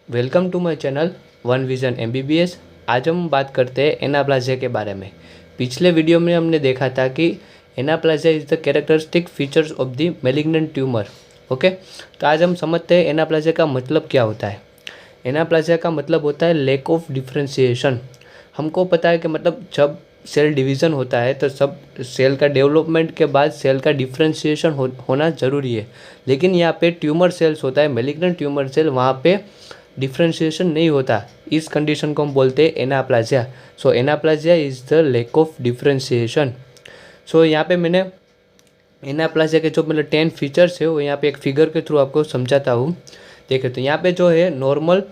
Welcome to my channel one vision MBBS. आज हम बात करते हैं एनाप्लाज़िया के बारे में। पिछले वीडियो में हमने देखा था कि anaplasia is the characteristic features of the malignant tumour. Okay, तो आज हम समझते हैं एनाप्लाज़िया का मतलब क्या होता है। एनाप्लाज़िया का मतलब होता है लैक ऑफ डिफ्रेंशिएशन। हमको पता है कि मतलब जब सेल डिवीज़न होता है तो सब सेल का डेवलपमेंट के बाद सेल का डिफ्रेंशिएशन होना ज़रूरी है, लेकिन यहाँ पे ट्यूमर सेल्स होता है, मैलिग्नेंट ट्यूमर सेल, वहाँ पे डिफ्रेंशिएशन नहीं होता। इस कंडीशन को हम बोलते हैं anaplasia. So anaplasia is the lack of differentiation. So यहाँ पे मैंने एनाप्लाज़िया के जो मतलब 10 फीचर्स है वो यहाँ पे एक फिगर के थ्रू आपको समझाता हूँ। देखें तो यहाँ पे जो है नॉर्मल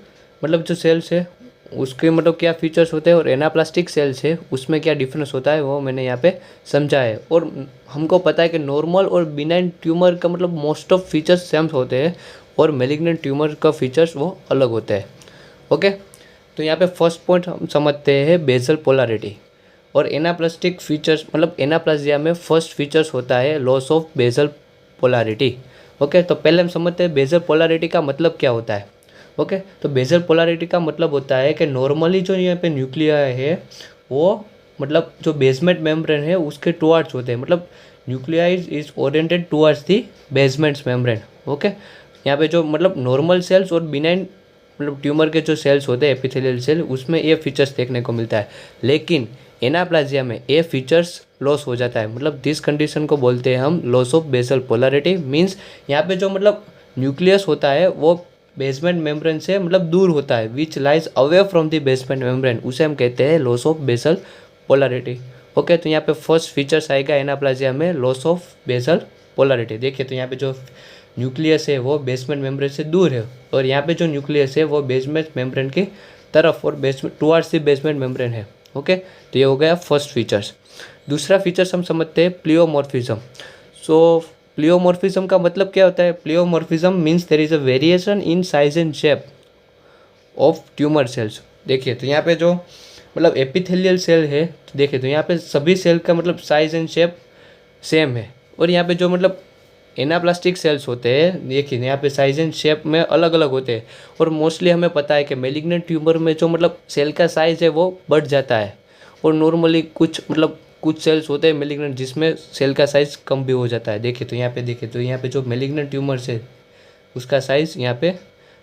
मतलब जो सेल्स है उसके मतलब क्या फीचर्स होते हैं और एनाप्लास्टिक सेल्स है उसमें क्या डिफरेंस होता है वो मैंने यहाँ पे समझा है। और हमको पता है कि नॉर्मल और बिनाइन ट्यूमर का मतलब मोस्ट ऑफ फीचर्स सेम होते हैं और मैलिग्नेंट ट्यूमर का फीचर्स वो अलग होते हैं। ओके, तो यहाँ पे फर्स्ट पॉइंट हम समझते हैं बेसल पोलैरिटी। और एनाप्लास्टिक फीचर्स मतलब एनाप्लाज़िया में फर्स्ट फीचर्स होता है loss of basal polarity. Okay, तो पहले हम समझते हैं बेसल पोलैरिटी का मतलब क्या होता है। ओके, तो बेसल पोलैरिटी का मतलब होता है कि नॉर्मली जो यहाँ पे न्यूक्लिया है वो मतलब जो बेसमेंट मेम्ब्रेन है उसके टुवर्ड्स होते हैं, मतलब nuclei is oriented towards the basement membrane. Okay, यहाँ पे जो मतलब नॉर्मल सेल्स और बिनाइन मतलब ट्यूमर के जो सेल्स होते हैं एपिथेलियल सेल उसमें ये फीचर्स देखने को मिलता है, लेकिन एनाप्लाज़िया में ये फीचर्स लॉस हो जाता है। मतलब दिस कंडीशन को बोलते हैं हम loss of basal polarity. Means यहाँ पे जो मतलब न्यूक्लियस होता है वो बेसमेंट मेम्ब्रेन से मतलब दूर होता है, which lies away from the basement membrane, उसे हम कहते हैं loss of basal polarity. Okay, तो यहाँ पे फर्स्ट फीचर्स आएगा एनाप्लाज़िया में लॉस ऑफ बेसल पोलैरिटी। देखिए तो यहाँ पे जो न्यूक्लियस है वो बेसमेंट मेम्ब्रेन से दूर है और यहाँ पे जो न्यूक्लियस है वो बेसमेंट मेम्ब्रेन की तरफ और basement towards the basement membrane है। ओके, तो ये हो गया फर्स्ट फीचर्स। दूसरा फीचर्स हम समझते हैं प्लियोमॉर्फिज्म। सो प्लियोमॉर्फिज्म का मतलब क्या होता है। Pleomorphism means there is a variation in size and shape of tumour cells. देखिए तो यहाँ पे जो मतलब एपिथेलियल सेल है तो देखिए तो यहाँ पे सभी सेल का मतलब साइज एंड शेप सेम है, और यहाँ पे जो मतलब एनाप्लास्टिक सेल्स होते हैं देखिए यहाँ पे साइज एंड शेप में अलग अलग होते हैं। और मोस्टली हमें पता है कि मैलिग्नेंट ट्यूमर में जो मतलब सेल का साइज़ है वो बढ़ जाता है, और नॉर्मली कुछ सेल्स होते हैं मैलिग्नेंट जिसमें सेल का साइज़ कम भी हो जाता है। देखिए तो यहाँ पे जो मैलिग्नेंट ट्यूमर्स है उसका साइज़ यहाँ पे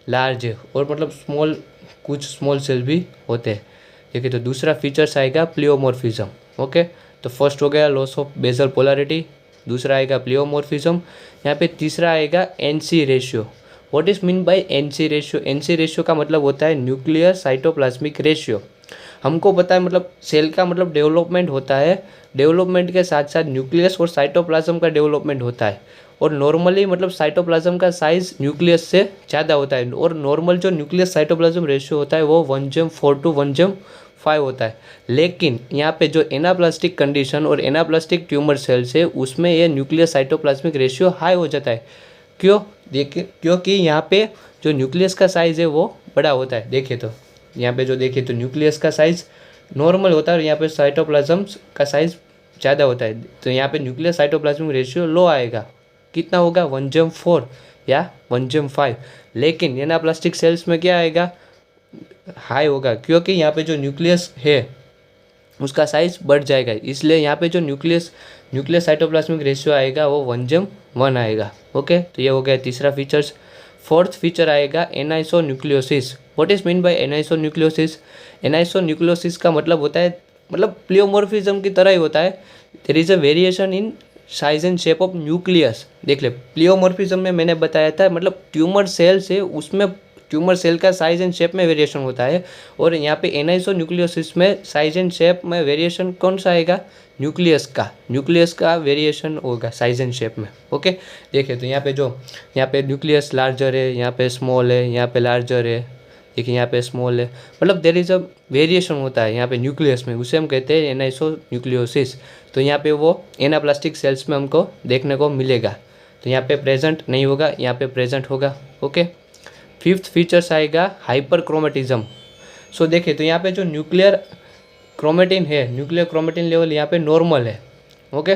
लार्ज है, और मतलब कुछ स्मॉल सेल भी होते हैं। देखिए तो दूसरा फीचर्स आएगा प्लियोमॉर्फिज्म। ओके, तो फर्स्ट हो गया लॉस ऑफ बेसल पोलैरिटी, दूसरा आएगा प्लियोमॉर्फिज्म। यहाँ पे तीसरा आएगा NC ratio. What is mean by NC ratio. NC ratio का मतलब होता है न्यूक्लियर साइटोप्लाज्मिक रेशियो। हमको पता है मतलब सेल का मतलब डेवलपमेंट होता है, डेवलपमेंट के साथ साथ न्यूक्लियस और साइटोप्लाज्म का डेवलपमेंट होता है, और नॉर्मली मतलब साइटोप्लाज्म का साइज़ न्यूक्लियस से ज़्यादा होता है, और नॉर्मल जो न्यूक्लियस साइटोप्लाज्म रेशियो होता है वो 1:4 to 1:5 होता है। लेकिन यहाँ पे जो एनाप्लास्टिक कंडीशन और एनाप्लास्टिक ट्यूमर सेल्स है उसमें ये न्यूक्लियस साइटोप्लाज्मिक रेशियो हाई हो जाता है। क्यों? देखिए क्योंकि यहाँ पे जो न्यूक्लियस का साइज़ है वो बड़ा होता है। देखिए तो यहाँ पे जो देखिए तो न्यूक्लियस का साइज़ नॉर्मल होता है और यहाँ पे साइटोप्लाज्म का साइज़ ज़्यादा होता है, तो यहाँ पे न्यूक्लियस साइटोप्लाज्मिक रेशियो लो आएगा। कितना होगा? 1:4 या 1:5। लेकिन एनाप्लास्टिक सेल्स में क्या आएगा? हाई होगा, क्योंकि यहाँ पे जो न्यूक्लियस है उसका साइज़ बढ़ जाएगा, इसलिए यहाँ पे जो न्यूक्लियस साइटोप्लाज्मिक रेशियो आएगा वो 1:1 आएगा। ओके, तो ये हो गया तीसरा फीचर्स। फोर्थ फीचर आएगा anisonucleosis. What is mean by anisonucleosis. Anisonucleosis का मतलब होता है मतलब प्लियोमॉर्फिज्म की तरह ही होता है, there is a variation in size and shape of nucleus. देख ले प्लियोमॉर्फिज्म में मैंने बताया था मतलब ट्यूमर सेल से उसमें ट्यूमर सेल का साइज एंड शेप में वेरिएशन होता है, और यहाँ पे एनाइसोन्यूक्लियोसिस में साइज एंड शेप में वेरिएशन कौन सा आएगा? न्यूक्लियस का वेरिएशन होगा साइज एंड शेप में। ओके, देखिए तो यहाँ पे न्यूक्लियस लार्जर है, यहाँ पे स्मॉल है, यहाँ पे लार्जर है, देखिए यहाँ पे स्मॉल है, मतलब देयर इज़ अ वेरिएशन होता है यहाँ पे न्यूक्लियस में, उसे हम कहते हैं एनाइसोन्यूक्लियोसिस। तो यहाँ पे वो एनाप्लास्टिक सेल्स में हमको देखने को मिलेगा, तो यहाँ पे प्रेजेंट नहीं होगा, यहाँ पे प्रेजेंट होगा। ओके, फिफ्थ फीचर्स आएगा हाइपर क्रोमेटिज्म। सो देखिए तो यहाँ पे जो न्यूक्लियर क्रोमेटिन है, न्यूक्लियर क्रोमेटिन लेवल यहाँ पे नॉर्मल है। ओके,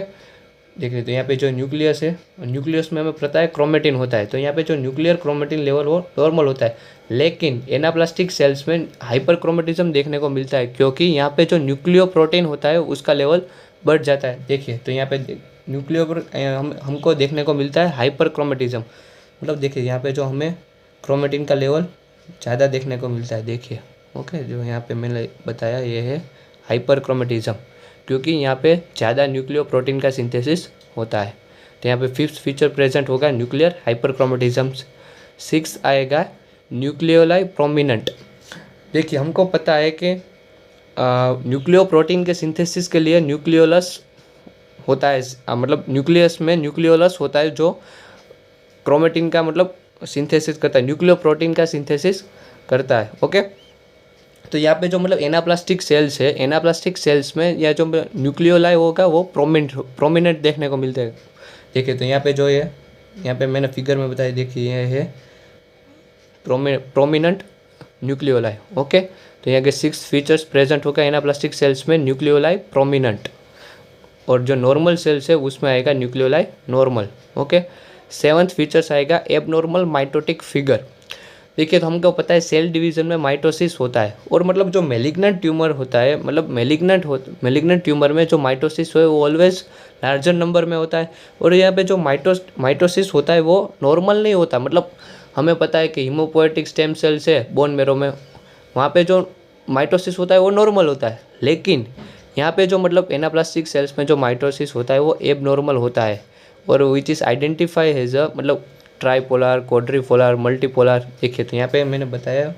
देखिए तो यहाँ पे जो न्यूक्लियस है, न्यूक्लियस में हमें पता है क्रोमेटिन होता है, तो यहाँ पे जो न्यूक्लियर क्रोमेटिन लेवल वो नॉर्मल होता है, लेकिन एनाप्लास्टिक सेल्स में हाइपर क्रोमेटिज्म देखने को मिलता है, क्योंकि यहाँ पे जो न्यूक्लियो प्रोटीन होता है उसका लेवल बढ़ जाता है। देखिए तो यहाँ पे हमको देखने को मिलता है हाइपर क्रोमेटिज्म, मतलब देखिए यहाँ पे जो हमें क्रोमेटिन का लेवल ज़्यादा देखने को मिलता है। देखिए ओके, जो यहाँ पे मैंने बताया ये है हाइपर क्रोमेटिज्म, क्योंकि यहाँ पे ज़्यादा न्यूक्लियो प्रोटीन का सिंथेसिस होता है। तो यहाँ पे फिफ्थ फीचर प्रेजेंट होगा न्यूक्लियर हाइपर क्रोमेटिज्म। सिक्स आएगा न्यूक्लियोलाई प्रोमिनेंट। देखिए हमको पता है कि न्यूक्लियो प्रोटीन के सिंथेसिस के लिए न्यूक्लियोलस होता है, मतलब न्यूक्लियस में न्यूक्लियोलस होता है जो क्रोमेटिन का मतलब सिंथेसिस करता है, न्यूक्लियो प्रोटीन का सिंथेसिस करता है। ओके, तो यहाँ पे जो मतलब एनाप्लास्टिक सेल्स है, एनाप्लास्टिक सेल्स में या जो न्यूक्लियोलाई होगा वो प्रोमिनेंट देखने को मिलते हैं। देखिए तो यहाँ पे जो है, यहाँ पे मैंने फिगर में बताया, देखिए ये है प्रोमिनेंट न्यूक्लियोलाई। ओके, तो यहाँ के 6 फीचर्स प्रेजेंट होगा एनाप्लास्टिक सेल्स में, न्यूक्लियोलाई प्रोमिनेंट, और जो नॉर्मल सेल्स है उसमें आएगा nucleoli normal. Okay, 7th features आएगा एबनॉर्मल माइटोटिक फिगर। देखिए तो हमको पता है सेल डिवीज़न में माइटोसिस होता है, और मतलब जो मेलिग्नेंट ट्यूमर होता है, मतलब मेलिग्नेंट ट्यूमर में जो माइटोसिस है वो ऑलवेज लार्जर नंबर में होता है, और यहाँ पे जो माइटोसिस होता है वो नॉर्मल नहीं होता। मतलब हमें पता है कि हीमोपोएटिक स्टेम सेल्स है बोन मेरो में, वहाँ पे जो माइटोसिस होता है वो नॉर्मल होता है, लेकिन यहाँ पे जो मतलब एनाप्लास्टिक सेल्स में जो माइटोसिस होता है वो एब नॉर्मल होता है, और which is identify as a मतलब ट्राईपोलर, क्वाड्रीपोलर, मल्टीपोलर। देखिए तो यहाँ पे मैंने बताया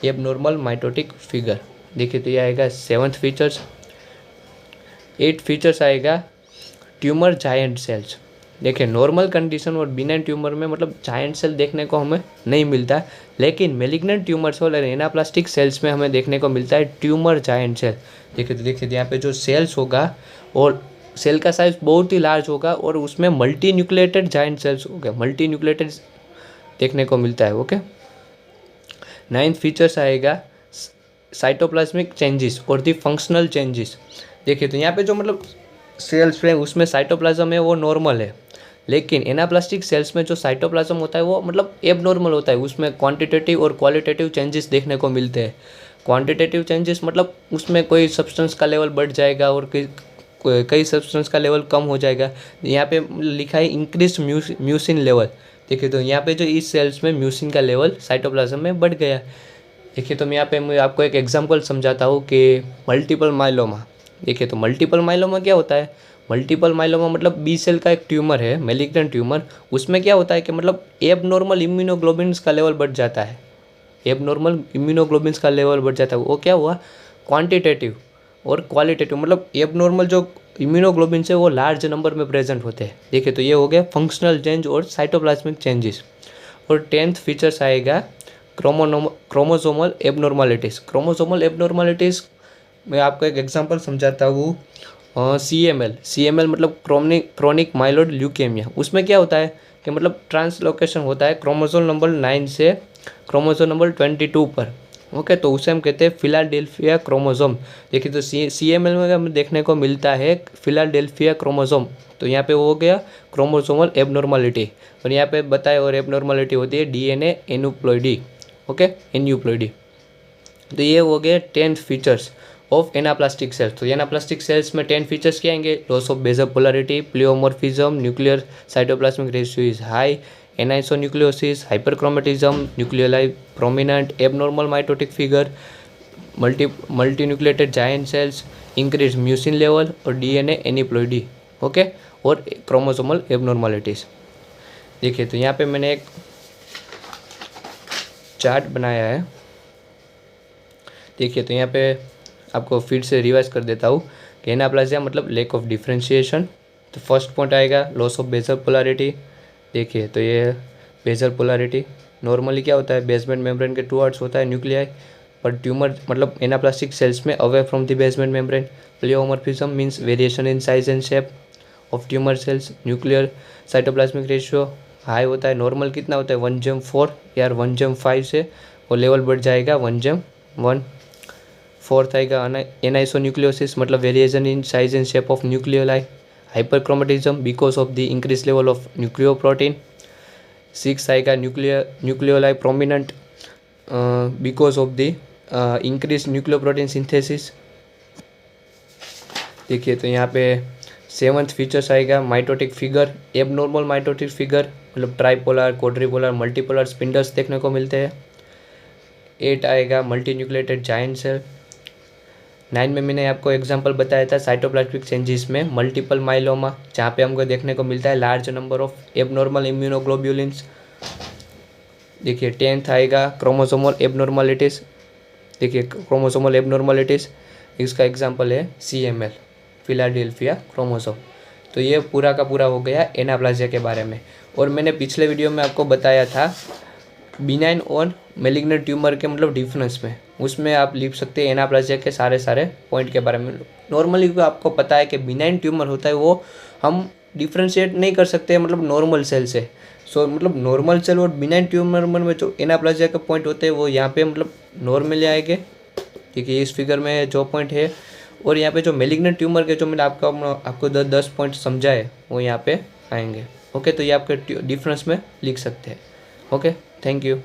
एब नॉर्मल माइटोटिक फिगर। देखिए तो ये आएगा 7th फीचर्स। 8 फीचर्स आएगा ट्यूमर जायंट सेल्स। देखिए नॉर्मल कंडीशन और बिनाइन ट्यूमर में मतलब जायंट सेल देखने को हमें नहीं मिलता, लेकिन मेलिग्नेंट ट्यूमर्स और एनाप्लास्टिक सेल्स में हमें देखने को मिलता है ट्यूमर जायंट सेल। देखिए यहाँ पे जो सेल्स होगा और सेल का साइज बहुत ही लार्ज होगा, और उसमें मल्टी न्यूक्लिएटेड जायंट सेल्स हो गए, मल्टी न्यूक्लिएटेड देखने को मिलता है। ओके, 9th फीचर्स आएगा साइटोप्लाज्मिक चेंजेस और दी फंक्शनल चेंजेस। देखिए तो यहाँ पे जो मतलब सेल्स है उसमें साइटोप्लाज्म है वो नॉर्मल है, लेकिन एनाप्लास्टिक सेल्स में जो साइटोप्लाज्म होता है वो मतलब एब नॉर्मल होता है, उसमें क्वांटिटेटिव और क्वालिटेटिव चेंजेस देखने को मिलते हैं। क्वांटिटेटिव चेंजेस मतलब उसमें कोई सब्सटेंस का लेवल बढ़ जाएगा और कई सब्सटेंस का लेवल कम हो जाएगा। यहाँ पे लिखा है इंक्रीज म्यूसिन लेवल। देखिए तो यहाँ पे जो इस सेल्स में म्यूसिन का लेवल साइटोप्लाज्म में बढ़ गया। देखिए तो मैं यहाँ पे मैं आपको एक एग्जांपल समझाता हूँ कि मल्टीपल माइलोमा। देखिए तो मल्टीपल माइलोमा क्या होता है? मल्टीपल माइलोमा मतलब बी सेल का एक ट्यूमर है, मेलिग्नेंट ट्यूमर। उसमें क्या होता है कि मतलब एब नॉर्मल इम्यूनोग्लोबिन्स का लेवल बढ़ जाता है, एब नॉर्मल इम्यूनोग्लोबिन्स का लेवल बढ़ जाता है। वो क्या हुआ? क्वांटिटेटिव और क्वालिटेटिव, मतलब एब नॉर्मल जो इम्यूनोग्लोबिन्स है वो लार्ज नंबर में प्रेजेंट होते हैं। देखिए तो ये हो गया फंक्शनल चेंज और साइटोप्लाज्मिक चेंजेस। और 10th फीचर्स आएगा क्रोमोसोमल एबनॉर्मलिटीज़। क्रोमोसोमल एबनॉर्मलिटीज़ मैं आपको एक एग्जांपल समझाता हूँ। CML मतलब क्रोनिक माइलोइड ल्यूकेमिया। उसमें क्या होता है कि मतलब ट्रांसलोकेशन होता है क्रोमोसोम नंबर 9 से क्रोमोसोम नंबर 22 पर। ओके, तो उसे हम कहते हैं फिलाडेल्फिया क्रोमोसोम। देखिए तो CML में हमें देखने को मिलता है फिलाडेल्फिया क्रोमोसोम। तो यहाँ पे वो हो गया क्रोमोसोमल एबनॉर्मलिटी, और यहाँ पे बताए और एबनॉर्मलिटी होती है DNA एन्यूप्लॉइडी। Okay, aneuploidy. तो ये हो गए 10 फीचर्स ऑफ एनाप्लास्टिक सेल्स। तो एनाप्लास्टिक सेल्स में 10 फीचर्स क्या आएंगे? Loss of basal polarity, pleomorphism, nuclear cytoplasmic ratio is high, anisonucleosis, hyperchromatism, nucleoli prominent, abnormal mitotic figure, multinucleated giant cells, increase mucin level और DNA aneuploidy. Okay, और chromosomal abnormalities. देखिए तो यहाँ पे मैंने एक चार्ट बनाया है। देखिए तो यहाँ पे आपको फिर से रिवाइज कर देता हूँ कि एनाप्लासिया मतलब लेक ऑफ डिफ्रेंशिएशन। तो फर्स्ट पॉइंट आएगा लॉस ऑफ बेसल पोलैरिटी। देखिए तो ये बेसल पोलैरिटी नॉर्मली क्या होता है, बेसमेंट मेम्ब्रेन के टुवर्ड्स होता है न्यूक्लियाई, पर ट्यूमर मतलब एनाप्लास्टिक सेल्स में away from the basement membrane. प्लियोमॉर्फिज्म means variation in size and shape of tumour sales. Nuclear cytoplasmic ratio high होता है, नॉर्मल कितना होता है 1:4 या 1:5 से वो लेवल बढ़ जाएगा 1:1। 4th आएगा एनाइसोन्यूक्लियोसिस मतलब variation in size and shape of nucleoli. Hyperchromatism because of the increase level of nucleoprotein. 6 आएगा nucleoli prominent because of the increase nucleoprotein synthesis. देखिए तो यहाँ पे 7th फीचर्स आएगा mitotic figure, abnormal mitotic figure, मतलब tripolar, quadripolar, multipolar spindles देखने को मिलते हैं। 8 आएगा मल्टी न्यूक्लिएटेड जायंट सेल। 9 में मैंने आपको एग्जांपल बताया था साइटोप्लाज्मिक चेंजेस में मल्टीपल माइलोमा, जहाँ पे हमको देखने को मिलता है लार्ज नंबर ऑफ एबनॉर्मल इम्यूनोग्लोब्यूलिन्स। देखिए 10th आएगा क्रोमोसोमल एबनॉर्मलिटीज़। देखिए क्रोमोसोमल एबनॉर्मलिटीज़, इसका एग्जांपल है CML, फिलाडेल्फिया क्रोमोसोम। तो ये पूरा का पूरा हो गया एनाप्लाजिया के बारे में। और मैंने पिछले वीडियो में आपको बताया था बिनाइन और मेलिग्नेंट ट्यूमर के मतलब डिफरेंस में, उसमें आप लिख सकते हैं एनाप्लाजिया के सारे पॉइंट के बारे में। नॉर्मली आपको पता है कि बिनाइन ट्यूमर होता है वो हम डिफ्रेंशिएट नहीं कर सकते मतलब नॉर्मल सेल से। सो मतलब नॉर्मल सेल और बिनाइन ट्यूमर में जो एनाप्लाजिया के पॉइंट होते हैं वो यहाँ पे मतलब नॉर्मली आएंगे। ठीक है, इस फिगर में जो पॉइंट है, और यहाँ पे जो मेलिग्नेंट ट्यूमर के जो मैंने आपको 10 पॉइंट समझाए वो यहाँ पे आएंगे। ओके, तो ये आपके डिफरेंस में लिख सकते हैं। Okay, thank you.